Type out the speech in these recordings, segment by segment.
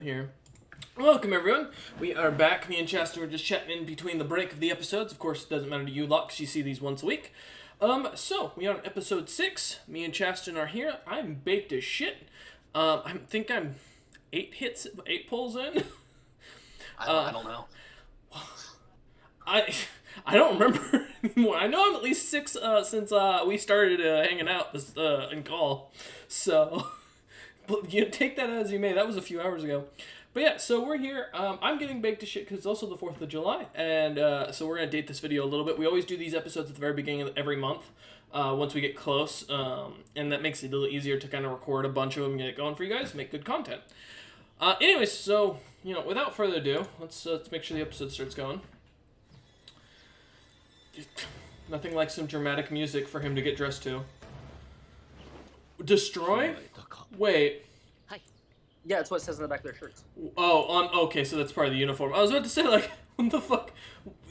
Here. Welcome everyone. We are back. Me and Chaston were just chatting in between the break of the episodes. Of course, it doesn't matter to you lot because you see these once a week. So we are on episode 6. Me and Chaston are here. I'm baked as shit. I think I'm 8 pulls in. I don't know. I I don't remember anymore. I know I'm at least 6 since we started hanging out this in call. So, but you take that as you may. That was a few hours ago. But yeah, so we're here. I'm getting baked to shit because it's also the 4th of July. And so we're going to date this video a little bit. We always do these episodes at the very beginning of every month once we get close. And that makes it a little easier to kind of record a bunch of them and get it going for you guys, make good content. Anyways, so, without further ado, let's make sure the episode starts going. Nothing like some dramatic music for him to get dressed to. Destroy? Wait. Yeah, that's what it says on the back of their shirts. Oh, okay, so that's part of the uniform. I was about to say, like, what the fuck?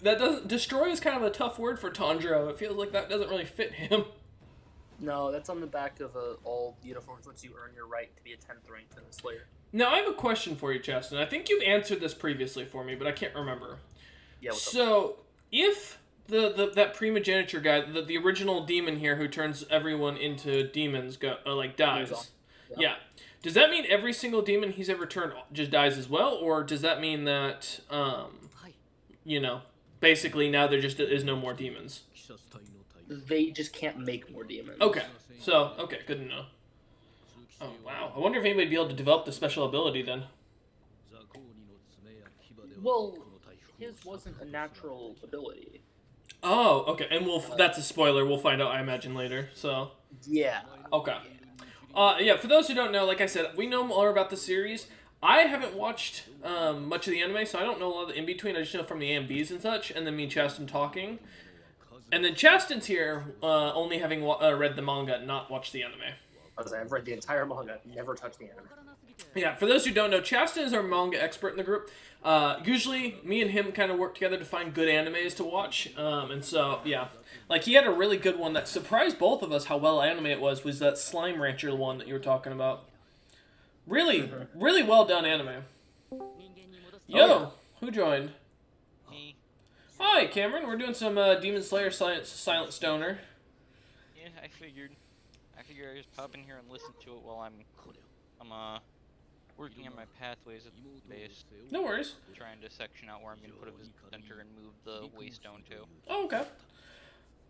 That doesn't... Destroy is kind of a tough word for Tanjiro. It feels like that doesn't really fit him. No, that's on the back of all uniforms once you earn your right to be a 10th ranked in the Slayer. Now, I have a question for you, Chaston. I think you've answered this previously for me, but I can't remember. Yeah, so, if that primogeniture guy, the original demon here who turns everyone into demons, dies. Yeah. Does that mean every single demon he's ever turned just dies as well? Or does that mean that, basically now there just is no more demons? They just can't make more demons. Okay. So, good to know. Oh, wow. I wonder if anybody would be able to develop the special ability then. Well, his wasn't a natural ability. Oh, okay. And that's a spoiler. We'll find out, I imagine, later. So. Yeah. Okay. Yeah, for those who don't know, like I said, we know more about the series. I haven't watched much of the anime, so I don't know a lot of the in-between. I just know from the AMVs and such, and then me and Chaston talking. And then Chaston's here, only having read the manga and not watched the anime. I've read the entire manga, never touched the anime. Yeah, for those who don't know, Chaston is our manga expert in the group. Usually, me and him kind of work together to find good animes to watch. And so, yeah. Like, he had a really good one that surprised both of us how well anime it was that Slime Rancher one that you were talking about. Really, really well done anime. Yo, who joined? Me. Hi, Cameron. We're doing some Demon Slayer Silent Stoner. Yeah, I figured I'd just pop in here and listen to it while I'm working on my pathways at the base. No worries. Trying to section out where I'm gonna put a visit center and move the waystone to. Oh, okay.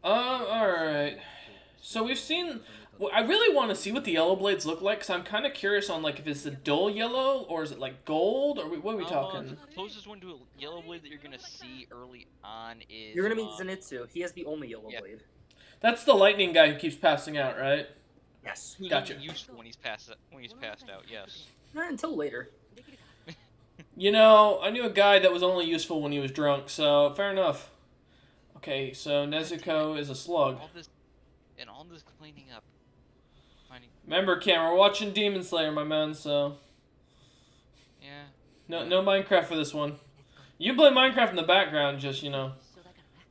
Alright. So we've seen... Well, I really want to see what the yellow blades look like, because I'm kind of curious on, like, if it's a dull yellow, or is it, like, gold, or what are we talking? The closest one to a yellow blade that you're gonna see early on is... You're gonna meet Zenitsu. He has the only yellow blade. That's the lightning guy who keeps passing out, right? Yes. Who's Gotcha. only useful when he's passed out, yes. Not until later. I knew a guy that was only useful when he was drunk, so fair enough. Okay, so Nezuko is a slug. All this cleaning up. Remember, Cam, we're watching Demon Slayer, my man, so... Yeah. No Minecraft for this one. You play Minecraft in the background, just,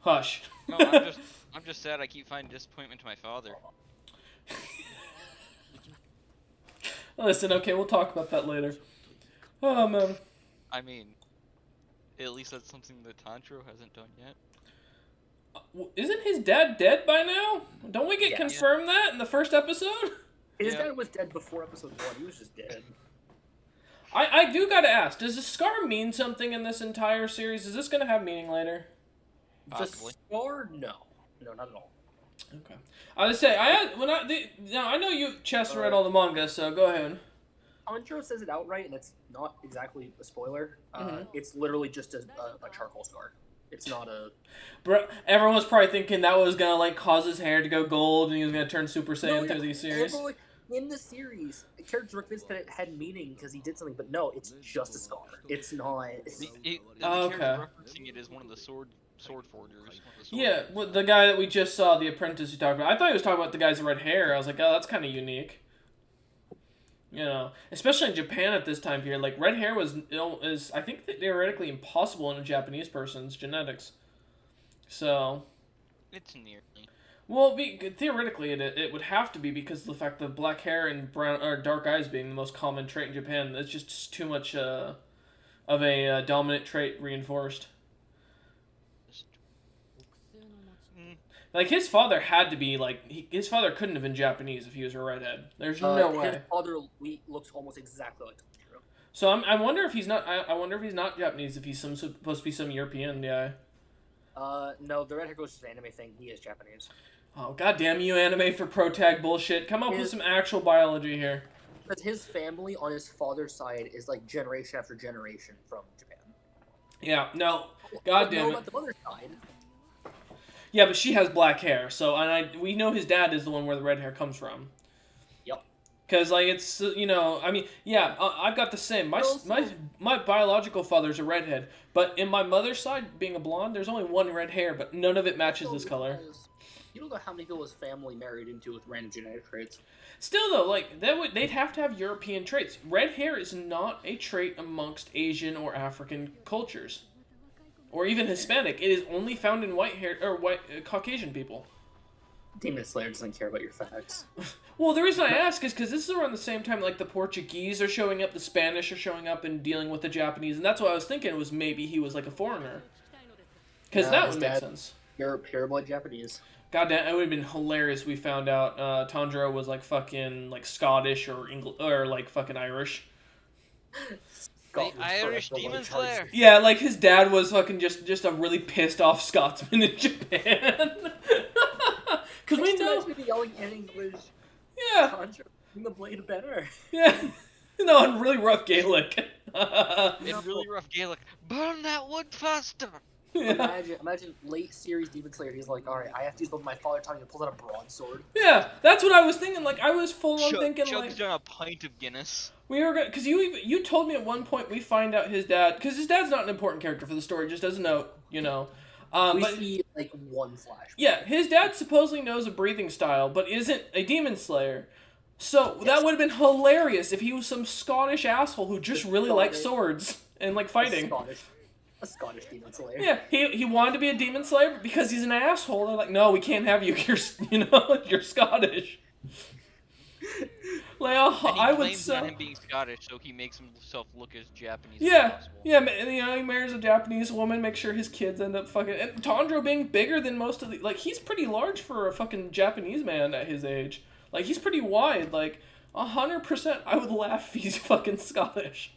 hush. No, I'm just sad I keep finding disappointment to my father. Listen, okay, we'll talk about that later. Oh, man. I mean, at least that's something that Tanjiro hasn't done yet. Isn't his dad dead by now? Don't we get confirmed that in the first episode? His dad was dead before episode 1. He was just dead. I do gotta ask, does the scar mean something in this entire series? Is this gonna have meaning later? Possibly. The scar? No. No, not at all. Okay. I was say I know you Chester read all the manga, so go ahead. Tanjiro says it outright, and it's not exactly a spoiler. It's literally just a charcoal scar. It's not a... Bro, everyone was probably thinking that was gonna, like, cause his hair to go gold and he was gonna turn Super Saiyan through these series. In the series, characters were convinced that it had meaning because he did something, but no, it's just a scar. It's not... The character referencing it is one of the sword forgers. Yeah, the guy that we just saw, the apprentice you talked about. I thought he was talking about the guys with red hair. I was like, oh, that's kind of unique. Especially in Japan at this time period, like, red hair is I think theoretically impossible in a Japanese person's genetics. So... It's nearly. Well, theoretically, it would have to be because of the fact that black hair and brown or dark eyes being the most common trait in Japan. It's just too much of a dominant trait reinforced. Like, his father had to be, his father couldn't have been Japanese if he was a redhead. There's no way. His father looks almost exactly like Tanjiro. So I wonder if he's not. I wonder if he's not Japanese. If he's supposed to be some European guy. No, the red hair goes to the anime thing. He is Japanese. Oh, goddamn you, anime for pro tag bullshit! Come up with some actual biology here. But his family on his father's side is like generation after generation from Japan. Yeah. No. Goddamn it. About the mother's side. Yeah, but she has black hair, so we know his dad is the one where the red hair comes from. Yep. Because it's I mean, yeah, I've got the same. My biological father's a redhead, but in my mother's side, being a blonde, there's only one red hair, but none of it matches this color. You don't know how many people his family married into with random genetic traits. Still though, they'd have to have European traits. Red hair is not a trait amongst Asian or African cultures. Or even Hispanic. It is only found in white hair or Caucasian people. Demon Slayer doesn't care about your facts. Well, the reason I ask is because this is around the same time the Portuguese are showing up, the Spanish are showing up and dealing with the Japanese, and that's what I was thinking was maybe he was a foreigner. Because that would make sense. You're pure-blood Japanese. Goddamn, it would have been hilarious if we found out Tanjiro was fucking Scottish or fucking Irish. The Irish Demon Slayer. Yeah, his dad was fucking just a really pissed off Scotsman in Japan. Because we know. Be yelling in English. Yeah. Tanjiro, the blade better. Yeah. No, in really rough Gaelic. In really rough Gaelic. Burn that wood faster. Yeah. Imagine late series Demon Slayer. He's like, all right, I have to use what my father taught me to pull out a broadsword. Yeah, that's what I was thinking. I was full on thinking Chuck's down a pint of Guinness. We were gonna, because you told me at one point we find out his dad, because his dad's not an important character for the story, just as a note, We but, see one flash. Yeah, his dad supposedly knows a breathing style, but isn't a demon slayer. So that would have been hilarious if he was some Scottish asshole who just really liked swords and fighting. A Scottish demon slayer. Yeah, he wanted to be a demon slayer, but because he's an asshole, they're like, no, we can't have you. You're Scottish. I would say on him being Scottish, so he makes himself look as Japanese yeah, as possible. yeah. He marries a Japanese woman, make sure his kids end up fucking. And Tanjiro being bigger than most of the he's pretty large for a fucking Japanese man at his age. He's pretty wide. 100%. I would laugh if he's fucking Scottish.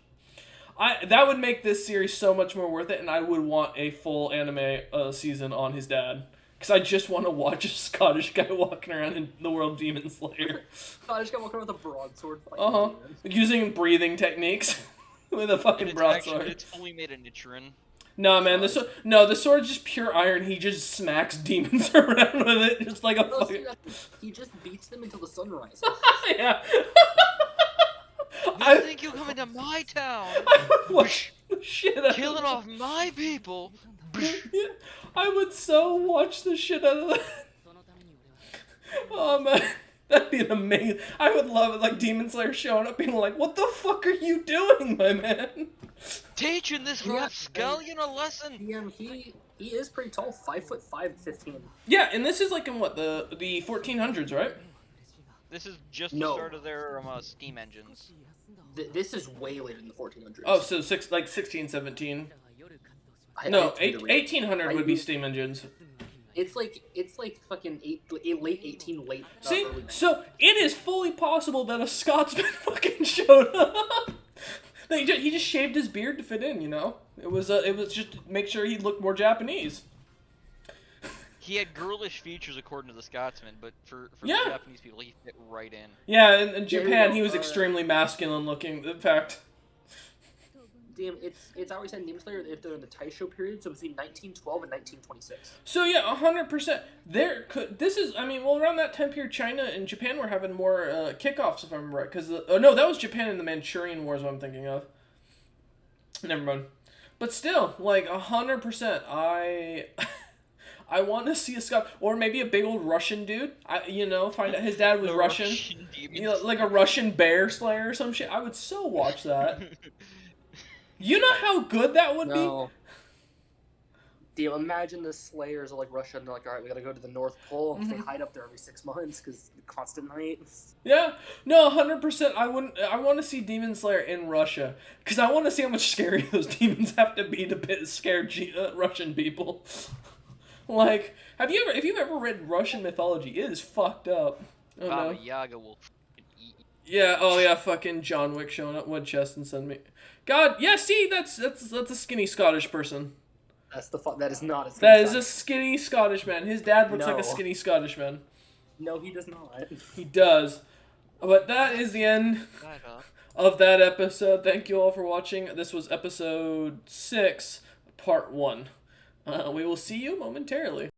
That would make this series so much more worth it, and I would want a full anime season on his dad. Because I just want to watch a Scottish guy walking around in the world of Demon Slayer. Scottish guy walking around with a broadsword fighting. Using breathing techniques with a fucking broadsword. It's fully made of Nichiren. No, man, the sword's just pure iron. He just smacks demons around with it, just like a fucking... He just beats them until the sun rises. Yeah. I think you'll come into my town. I would watch the shit out killing off my people. Yeah, I would so watch the shit out of that. Oh man, that'd be amazing. I would love it, Demon Slayer showing up being like, "What the fuck are you doing, my man?" Teaching this rapscallion a lesson. He is pretty tall, 5'5", 15. Yeah, and this is in what the 1400s, right? This is just the start of their steam engines. This is way later than the 1400s. Oh, so 16, 17. No, 1800 would be steam engines. It's like fucking late 18, late. See, so it is fully possible that a Scotsman fucking showed up. He just shaved his beard to fit in, It was just to make sure he looked more Japanese. He had girlish features according to the Scotsman, but for the Japanese people, he fit right in. Yeah, in Japan, he was extremely masculine looking. In fact, damn, it's always in Demon Slayer if they're in the Taisho period, so between 1912 and 1926. So yeah, 100%. Around that time period, China and Japan were having more kickoffs, if I remember right. Because no, that was Japan in the Manchurian Wars. What I'm thinking of. Never mind. But still, 100%. I want to see a Scot, or maybe a big old Russian dude. Find out his dad was Russian. Like a Russian bear slayer or some shit. I would so watch that. You know how good that would be? Do you imagine the Slayers are like Russia and they're like, all right, we gotta go to the North Pole. They hide up there every 6 months because constant night. Yeah, no, 100%. I want to see Demon Slayer in Russia because I want to see how much scary those demons have to be to scare Russian people. Like, if you've ever read Russian mythology, it is fucked up. Oh, Baba no. Yaga will f***ing eat you. Yeah. Oh yeah. Fucking John Wick showing up Woodchest send me. God. Yeah. See, that's a skinny Scottish person. That is not a That is a skinny Scottish man. His dad looks like a No. skinny Scottish man. No, he does not. He does. But that is the end Shut up. of that episode. Thank you all for watching. This was episode 6, part 1. We will see you momentarily.